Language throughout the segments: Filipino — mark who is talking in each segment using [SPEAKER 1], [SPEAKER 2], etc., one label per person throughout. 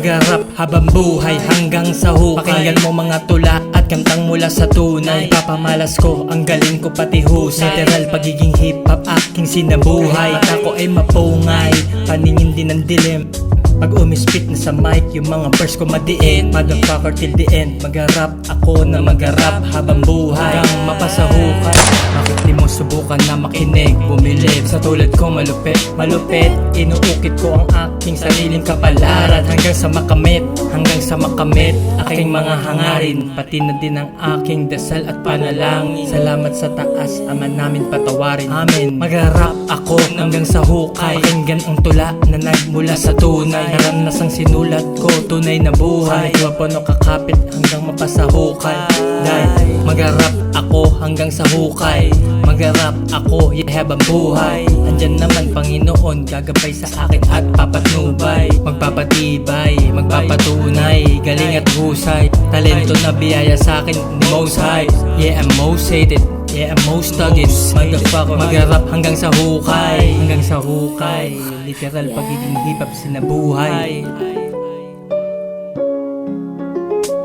[SPEAKER 1] Magarap habang buhay hanggang sa hukay. Pakinggan mo mga tula at kantang mula sa tunay. Papamalas ko, ang galing ko pati husay. Literal pagiging hip-hop aking sinabuhay. Mata ko ay mapungay, paningin din ang dilim. Pag umispit na sa mic, yung mga verse ko madiin. Motherfucker till the end. Magarap ako na magarap habang buhay hanggang mapasahukay. Bakit di mo subukan na makinig, bumilib sa tulad ko malupit, malupit. Inuukit ko ang aking sariling kapalaran hanggang sa makamit, hanggang sa makamit aking mga hangarin. Pati na din ang aking dasal at panalangin. Salamat sa taas, Ama namin patawarin. Amen. Magarap ako hanggang sa hukay. Pakinggan ang tula na nagmula sa tunay. Karanasang sinulat ko, tunay na buhay. Iwapono kakapit hanggang mapasahukay. Dahil magarap ako hanggang sa hukay. Magarap ako, habang buhay. Andyan naman Panginoon, gagabay sa akin at papatnubay. Magpapatibay, magpapatunay, galing at husay. Talento na biyaya sa akin ni Most High. Yeah, I'm most hated, yeah, I'm most tugged. Motherfucker, magarap hanggang sa hukay. Hanggang sa hukay. Literal pagiging hip-hop sinabuhay.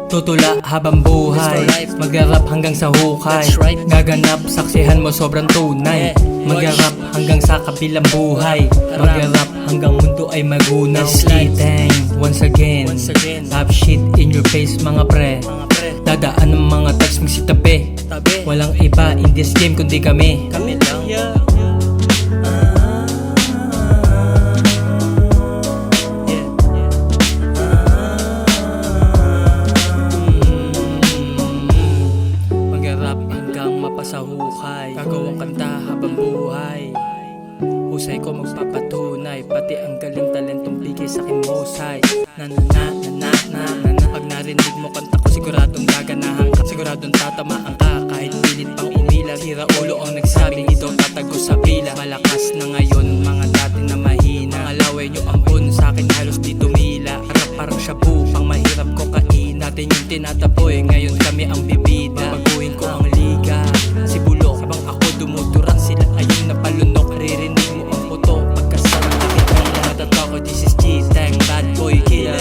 [SPEAKER 1] Tutula habang buhay, magarap hanggang sa hukay. Gaganap, saksihan mo sobrang tunay. Magarap hanggang sa kabilang buhay. Magarap hanggang mundo ay magunaw. Skitang, once again, top shit in your face mga pre. Dadaan ng mga tags magsitabi. Walang iba in this game kundi kami. Kami lang. Sa hukay, gagawang kanta habang buhay. Husay ko magpapatunay, pati ang galing talentong bigay sa akin Mosay. Na pag narinig mo kanta ko, siguradong gaganahan ka, siguradong tatamaan ka. Kahit pilit pang umila, sira ulo ang nagsabing ito tatago sa pila. Malakas na ngayon, mga dati na mahina. Mga laway nyo ambon, sa akin halos di tumila. Harap parang shabu, pang mahirap ko kain. Natin yung tinataboy, ngayon kami ang bibida. Baguhin ko ang liga, si bulok, habang ako dumuturang sila ayun napalunok. Ririnig mo ang puto, pagkasama nakit ng mga tato ko. This is G-Tang, bad boy killer.